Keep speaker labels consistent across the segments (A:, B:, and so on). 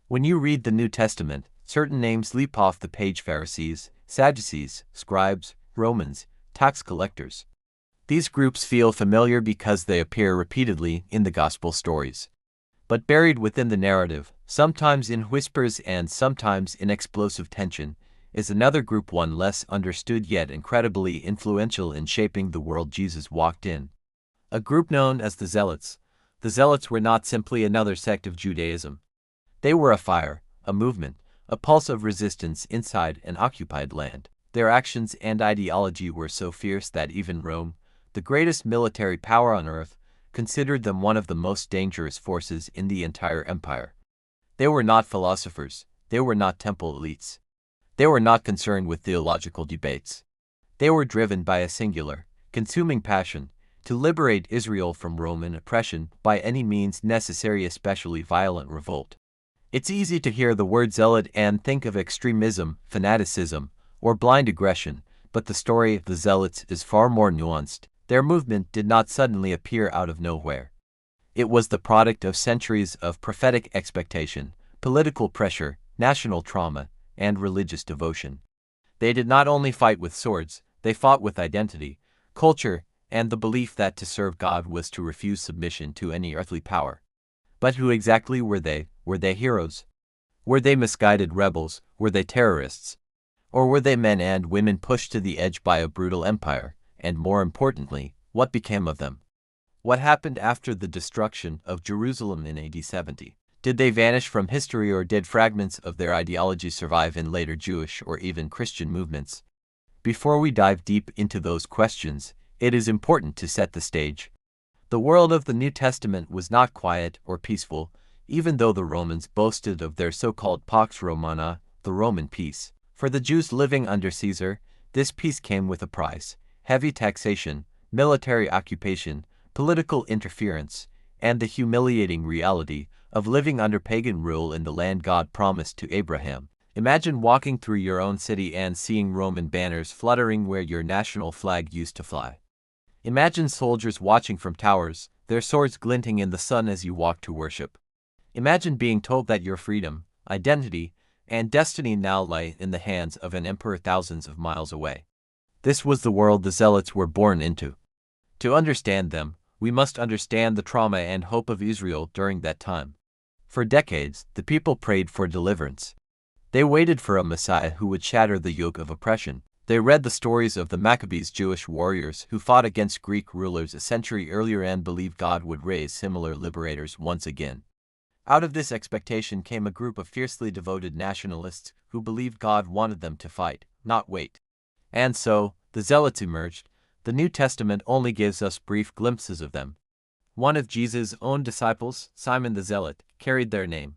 A: When you read the New Testament, certain names leap off the page: Pharisees, Sadducees, scribes, Romans, tax collectors. These groups feel familiar because they appear repeatedly in the gospel stories. But buried within the narrative, sometimes in whispers and sometimes in explosive tension, is another group, one less understood yet incredibly influential in shaping the world Jesus walked in. A group known as the Zealots. The Zealots were not simply another sect of Judaism. They were a fire, a movement, a pulse of resistance inside an occupied land. Their actions and ideology were so fierce that even Rome, the greatest military power on earth, considered them one of the most dangerous forces in the entire empire. They were not philosophers, they were not temple elites. They were not concerned with theological debates. They were driven by a singular, consuming passion to liberate Israel from Roman oppression by any means necessary, especially violent revolt. It's easy to hear the word zealot and think of extremism, fanaticism, or blind aggression, but the story of the Zealots is far more nuanced. Their movement did not suddenly appear out of nowhere. It was the product of centuries of prophetic expectation, political pressure, national trauma, and religious devotion. They did not only fight with swords, they fought with identity, culture, and the belief that to serve God was to refuse submission to any earthly power. But who exactly were they? Were they heroes? Were they misguided rebels? Were they terrorists? Or were they men and women pushed to the edge by a brutal empire? And more importantly, what became of them? What happened after the destruction of Jerusalem in AD 70? Did they vanish from history, or did fragments of their ideology survive in later Jewish or even Christian movements? Before we dive deep into those questions, it is important to set the stage. The world of the New Testament was not quiet or peaceful, even though the Romans boasted of their so-called Pax Romana, the Roman peace. For the Jews living under Caesar, this peace came with a price: heavy taxation, military occupation, political interference, and the humiliating reality of living under pagan rule in the land God promised to Abraham. Imagine walking through your own city and seeing Roman banners fluttering where your national flag used to fly. Imagine soldiers watching from towers, their swords glinting in the sun as you walk to worship. Imagine being told that your freedom, identity, and destiny now lay in the hands of an emperor thousands of miles away. This was the world the Zealots were born into. To understand them, we must understand the trauma and hope of Israel during that time. For decades, the people prayed for deliverance. They waited for a Messiah who would shatter the yoke of oppression. They read the stories of the Maccabees, Jewish warriors who fought against Greek rulers a century earlier, and believed God would raise similar liberators once again. Out of this expectation came a group of fiercely devoted nationalists who believed God wanted them to fight, not wait. And so, the Zealots emerged. The New Testament only gives us brief glimpses of them. One of Jesus' own disciples, Simon the Zealot, carried their name.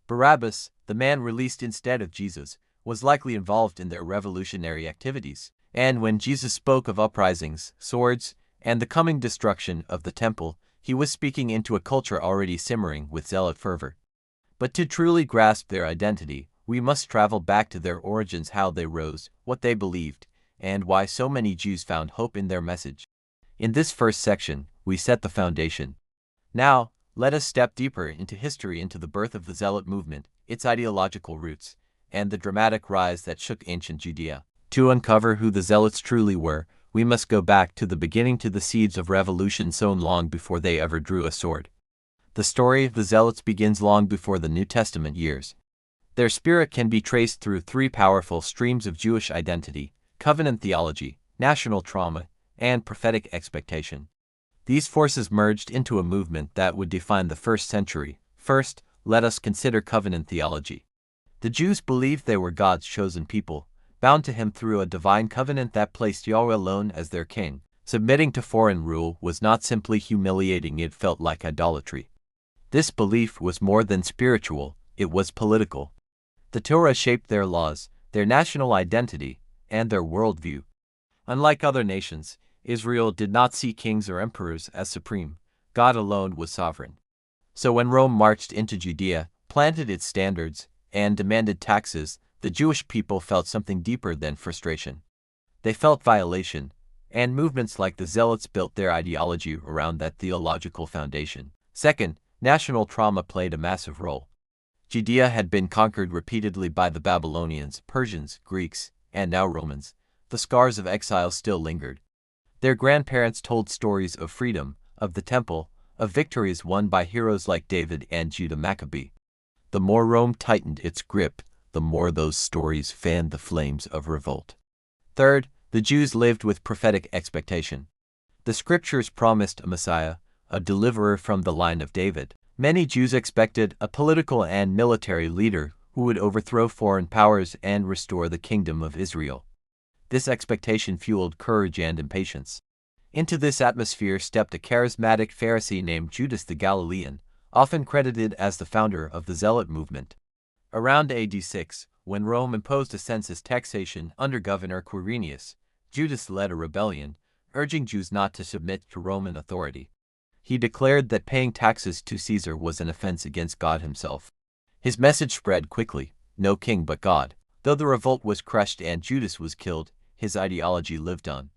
A: Barabbas, the man released instead of Jesus, was likely involved in their revolutionary activities. And when Jesus spoke of uprisings, swords, and the coming destruction of the temple, he was speaking into a culture already simmering with zealot fervor. But to truly grasp their identity, we must travel back to their origins: how they rose, what they believed, and why so many Jews found hope in their message. In this first section, we set the foundation. Now, let us step deeper into history, into the birth of the Zealot movement, its ideological roots, and the dramatic rise that shook ancient Judea. To uncover who the Zealots truly were, we must go back to the beginning, to the seeds of revolution sown long before they ever drew a sword. The story of the Zealots begins long before the New Testament years. Their spirit can be traced through three powerful streams of Jewish identity: covenant theology, national trauma, and prophetic expectation. These forces merged into a movement that would define the first century. First, let us consider covenant theology. The Jews believed they were God's chosen people, bound to Him through a divine covenant that placed Yahweh alone as their king. Submitting to foreign rule was not simply humiliating, it felt like idolatry. This belief was more than spiritual, it was political. The Torah shaped their laws, their national identity, and their worldview. Unlike other nations, Israel did not see kings or emperors as supreme. God alone was sovereign. So when Rome marched into Judea, planted its standards, and demanded taxes, the Jewish people felt something deeper than frustration. They felt violation, and movements like the Zealots built their ideology around that theological foundation. Second, national trauma played a massive role. Judea had been conquered repeatedly by the Babylonians, Persians, Greeks, and now Romans. The scars of exile still lingered. Their grandparents told stories of freedom, of the temple, of victories won by heroes like David and Judah Maccabee. The more Rome tightened its grip, the more those stories fanned the flames of revolt. Third, the Jews lived with prophetic expectation. The scriptures promised a Messiah, a deliverer from the line of David. Many Jews expected a political and military leader who would overthrow foreign powers and restore the kingdom of Israel. This expectation fueled courage and impatience. Into this atmosphere stepped a charismatic Pharisee named Judas the Galilean, often credited as the founder of the Zealot movement. Around AD 6, when Rome imposed a census taxation under Governor Quirinius, Judas led a rebellion, urging Jews not to submit to Roman authority. He declared that paying taxes to Caesar was an offense against God himself. His message spread quickly: no king but God. Though the revolt was crushed and Judas was killed, his ideology lived on.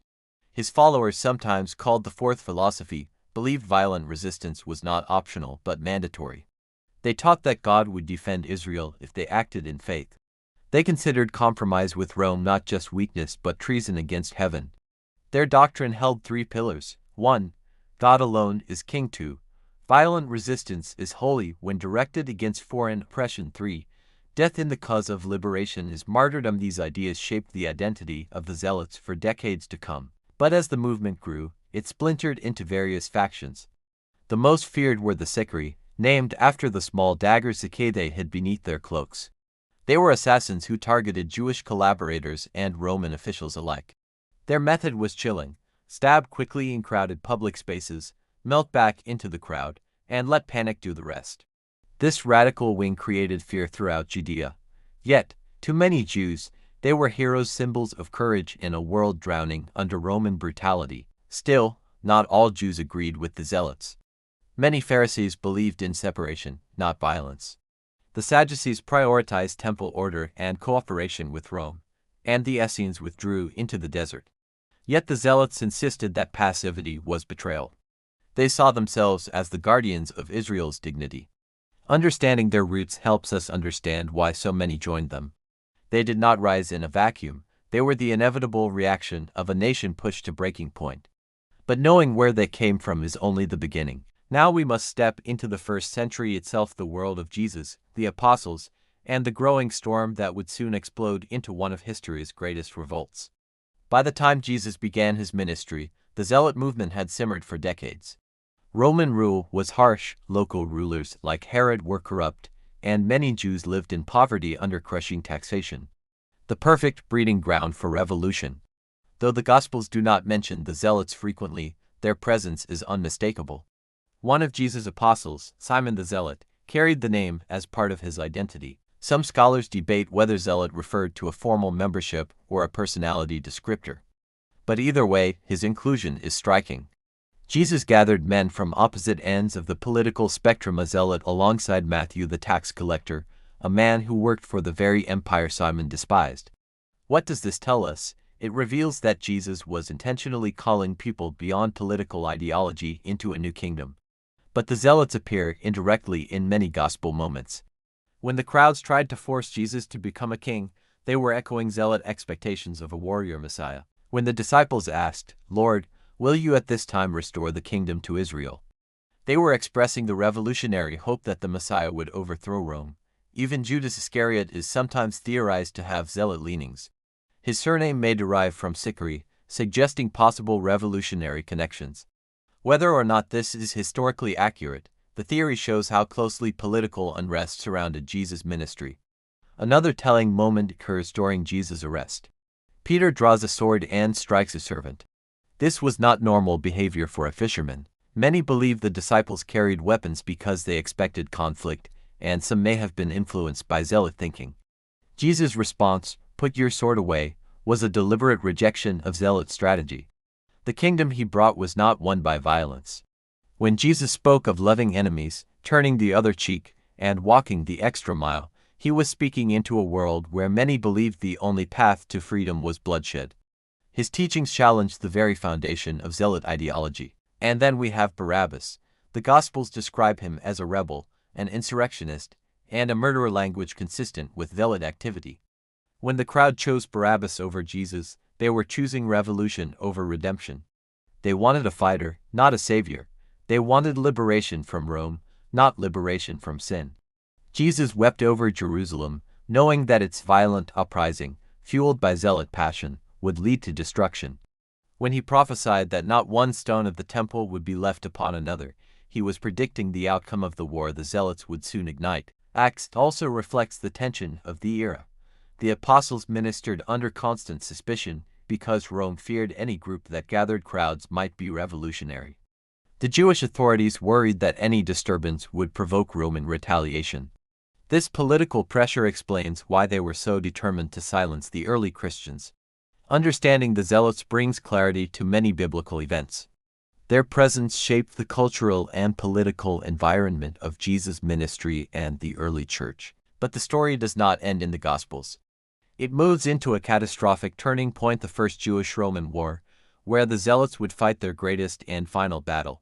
A: His followers, sometimes called the Fourth Philosophy, believed violent resistance was not optional but mandatory. They taught that God would defend Israel if they acted in faith. They considered compromise with Rome not just weakness but treason against heaven. Their doctrine held three pillars. 1. God alone is king. 2. Violent resistance is holy when directed against foreign oppression. 3. Death in the cause of liberation is martyrdom. These ideas shaped the identity of the Zealots for decades to come. But as the movement grew, it splintered into various factions. The most feared were the Sicarii, named after the small daggers they hid beneath their cloaks. They were assassins who targeted Jewish collaborators and Roman officials alike. Their method was chilling: stab quickly in crowded public spaces, melt back into the crowd, and let panic do the rest. This radical wing created fear throughout Judea. Yet, to many Jews, they were heroes, symbols of courage in a world drowning under Roman brutality. Still, not all Jews agreed with the Zealots. Many Pharisees believed in separation, not violence. The Sadducees prioritized temple order and cooperation with Rome, and the Essenes withdrew into the desert. Yet the Zealots insisted that passivity was betrayal. They saw themselves as the guardians of Israel's dignity. Understanding their roots helps us understand why so many joined them. They did not rise in a vacuum. They were the inevitable reaction of a nation pushed to breaking point. But knowing where they came from is only the beginning. Now we must step into the first century itself, the world of Jesus, the apostles, and the growing storm that would soon explode into one of history's greatest revolts. By the time Jesus began his ministry, the Zealot movement had simmered for decades. Roman rule was harsh, local rulers like Herod were corrupt, and many Jews lived in poverty under crushing taxation. The perfect breeding ground for revolution. Though the Gospels do not mention the Zealots frequently, their presence is unmistakable. One of Jesus' apostles, Simon the Zealot, carried the name as part of his identity. Some scholars debate whether Zealot referred to a formal membership or a personality descriptor. But either way, his inclusion is striking. Jesus gathered men from opposite ends of the political spectrum: a zealot alongside Matthew the tax collector, a man who worked for the very empire Simon despised. What does this tell us? It reveals that Jesus was intentionally calling people beyond political ideology into a new kingdom. But the Zealots appear indirectly in many gospel moments. When the crowds tried to force Jesus to become a king, they were echoing Zealot expectations of a warrior Messiah. When the disciples asked, "Lord, will you at this time restore the kingdom to Israel?" they were expressing the revolutionary hope that the Messiah would overthrow Rome. Even Judas Iscariot is sometimes theorized to have Zealot leanings. His surname may derive from Sicarii, suggesting possible revolutionary connections. Whether or not this is historically accurate, the theory shows how closely political unrest surrounded Jesus' ministry. Another telling moment occurs during Jesus' arrest. Peter draws a sword and strikes a servant. This was not normal behavior for a fisherman. Many believe the disciples carried weapons because they expected conflict, and some may have been influenced by Zealot thinking. Jesus' response, "Put your sword away," was a deliberate rejection of Zealot strategy. The kingdom he brought was not won by violence. When Jesus spoke of loving enemies, turning the other cheek, and walking the extra mile, he was speaking into a world where many believed the only path to freedom was bloodshed. His teachings challenged the very foundation of Zealot ideology. And then we have Barabbas. The Gospels describe him as a rebel, an insurrectionist, and a murderer language consistent with zealot activity. When the crowd chose Barabbas over Jesus, they were choosing revolution over redemption. They wanted a fighter, not a savior. They wanted liberation from Rome, not liberation from sin. Jesus wept over Jerusalem, knowing that its violent uprising, fueled by zealot passion, would lead to destruction. When he prophesied that not one stone of the temple would be left upon another, he was predicting the outcome of the war the zealots would soon ignite. Acts also reflects the tension of the era. The apostles ministered under constant suspicion because Rome feared any group that gathered crowds might be revolutionary. The Jewish authorities worried that any disturbance would provoke Roman retaliation. This political pressure explains why they were so determined to silence the early Christians. Understanding the Zealots brings clarity to many biblical events. Their presence shaped the cultural and political environment of Jesus' ministry and the early church. But the story does not end in the Gospels. It moves into a catastrophic turning point, the First Jewish-Roman War, where the Zealots would fight their greatest and final battle.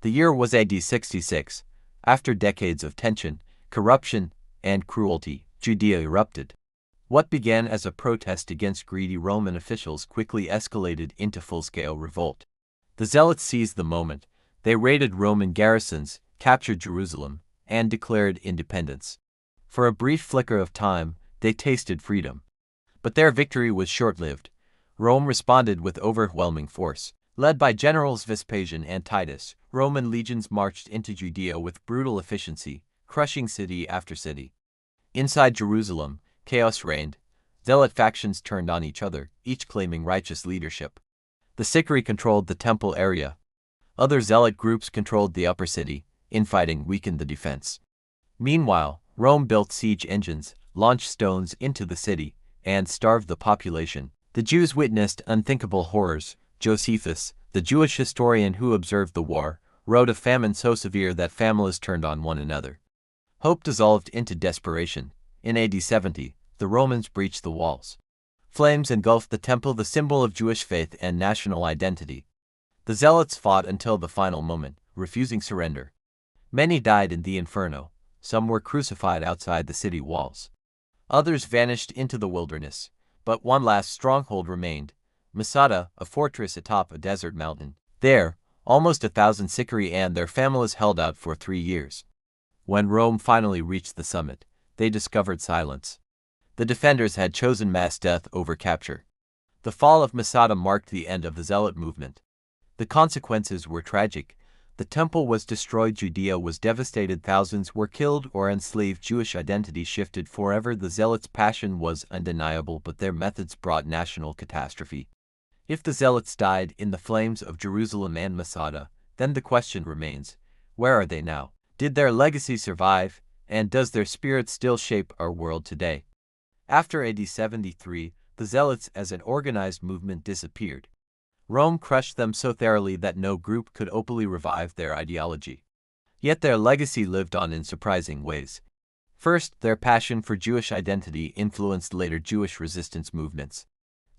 A: The year was AD 66. After decades of tension, corruption, and cruelty, Judea erupted. What began as a protest against greedy Roman officials quickly escalated into full-scale revolt. The Zealots seized the moment. They raided Roman garrisons, captured Jerusalem, and declared independence. For a brief flicker of time, they tasted freedom. But their victory was short-lived. Rome responded with overwhelming force. Led by generals Vespasian and Titus, Roman legions marched into Judea with brutal efficiency, crushing city after city. Inside Jerusalem, chaos reigned. Zealot factions turned on each other, each claiming righteous leadership. The Sicarii controlled the temple area. Other zealot groups controlled the upper city. Infighting weakened the defense. Meanwhile, Rome built siege engines, launched stones into the city, and starved the population. The Jews witnessed unthinkable horrors. Josephus, the Jewish historian who observed the war, wrote of famine so severe that families turned on one another. Hope dissolved into desperation. In AD 70, the Romans breached the walls. Flames engulfed the temple, the symbol of Jewish faith and national identity. The Zealots fought until the final moment, refusing surrender. Many died in the inferno. Some were crucified outside the city walls. Others vanished into the wilderness. But one last stronghold remained, Masada, a fortress atop a desert mountain. There, almost 1,000 Sicarii and their families held out for 3 years. When Rome finally reached the summit, they discovered silence. The defenders had chosen mass death over capture. The fall of Masada marked the end of the Zealot movement. The consequences were tragic. The temple was destroyed, Judea was devastated, thousands were killed or enslaved, Jewish identity shifted forever. The Zealots' passion was undeniable, but their methods brought national catastrophe. If the Zealots died in the flames of Jerusalem and Masada, then the question remains, where are they now? Did their legacy survive, and does their spirit still shape our world today? After AD 73, the Zealots as an organized movement disappeared. Rome crushed them so thoroughly that no group could openly revive their ideology. Yet their legacy lived on in surprising ways. First, their passion for Jewish identity influenced later Jewish resistance movements.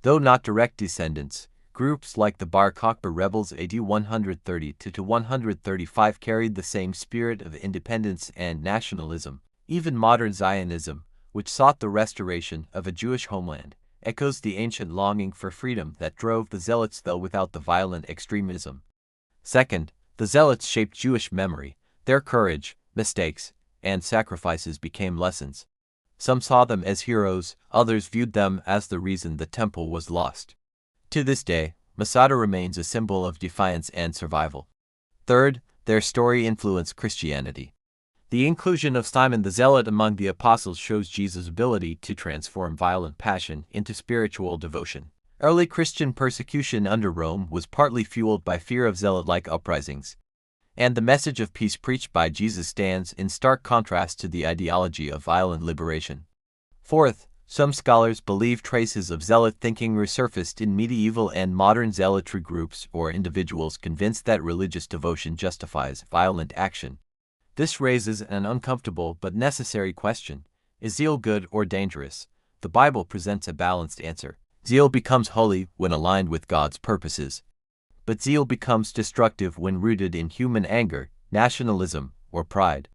A: Though not direct descendants, groups like the Bar Kokhba rebels AD 130 to 135 carried the same spirit of independence and nationalism. Even modern Zionism, which sought the restoration of a Jewish homeland, echoes the ancient longing for freedom that drove the Zealots, though without the violent extremism. Second, the Zealots shaped Jewish memory. Their courage, mistakes, and sacrifices became lessons. Some saw them as heroes, others viewed them as the reason the temple was lost. To this day, Masada remains a symbol of defiance and survival. Third, their story influenced Christianity. The inclusion of Simon the Zealot among the apostles shows Jesus' ability to transform violent passion into spiritual devotion. Early Christian persecution under Rome was partly fueled by fear of zealot-like uprisings, and the message of peace preached by Jesus stands in stark contrast to the ideology of violent liberation. Fourth, some scholars believe traces of zealot thinking resurfaced in medieval and modern zealotry groups or individuals convinced that religious devotion justifies violent action. This raises an uncomfortable but necessary question. Is zeal good or dangerous? The Bible presents a balanced answer. Zeal becomes holy when aligned with God's purposes. But zeal becomes destructive when rooted in human anger, nationalism, or pride.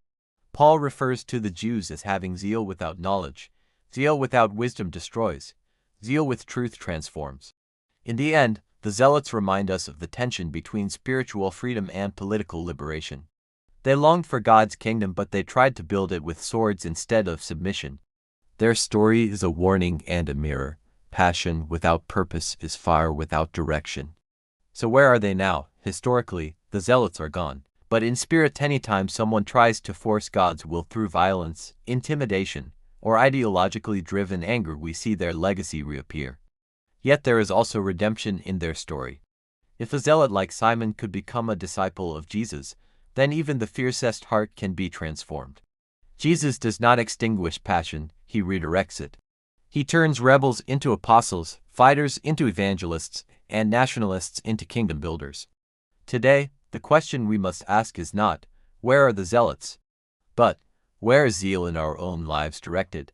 A: Paul refers to the Jews as having zeal without knowledge. Zeal without wisdom destroys. Zeal with truth transforms. In the end, the Zealots remind us of the tension between spiritual freedom and political liberation. They longed for God's kingdom, but they tried to build it with swords instead of submission. Their story is a warning and a mirror. Passion without purpose is fire without direction. So where are they now? Historically, the Zealots are gone. But in spirit, anytime someone tries to force God's will through violence, intimidation, or ideologically driven anger, we see their legacy reappear. Yet there is also redemption in their story. If a zealot like Simon could become a disciple of Jesus, then even the fiercest heart can be transformed. Jesus does not extinguish passion, he redirects it. He turns rebels into apostles, fighters into evangelists, and nationalists into kingdom builders. Today, the question we must ask is not, where are the zealots? But, where is zeal in our own lives directed?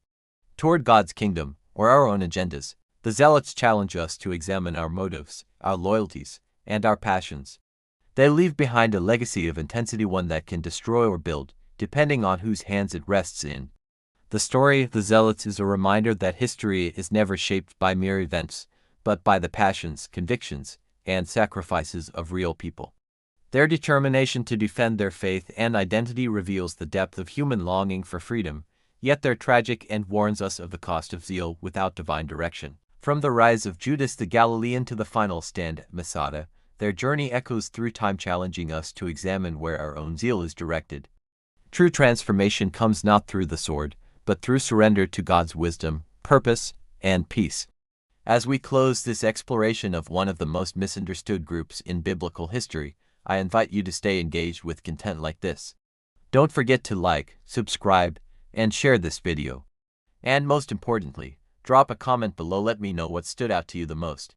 A: Toward God's kingdom, or our own agendas? The zealots challenge us to examine our motives, our loyalties, and our passions. They leave behind a legacy of intensity, one that can destroy or build, depending on whose hands it rests in. The story of the Zealots is a reminder that history is never shaped by mere events, but by the passions, convictions, and sacrifices of real people. Their determination to defend their faith and identity reveals the depth of human longing for freedom, yet their tragic end warns us of the cost of zeal without divine direction. From the rise of Judas the Galilean to the final stand at Masada, their journey echoes through time, challenging us to examine where our own zeal is directed. True transformation comes not through the sword, but through surrender to God's wisdom, purpose, and peace. As we close this exploration of one of the most misunderstood groups in biblical history, I invite you to stay engaged with content like this. Don't forget to like, subscribe, and share this video. And most importantly, drop a comment below. Let me know what stood out to you the most.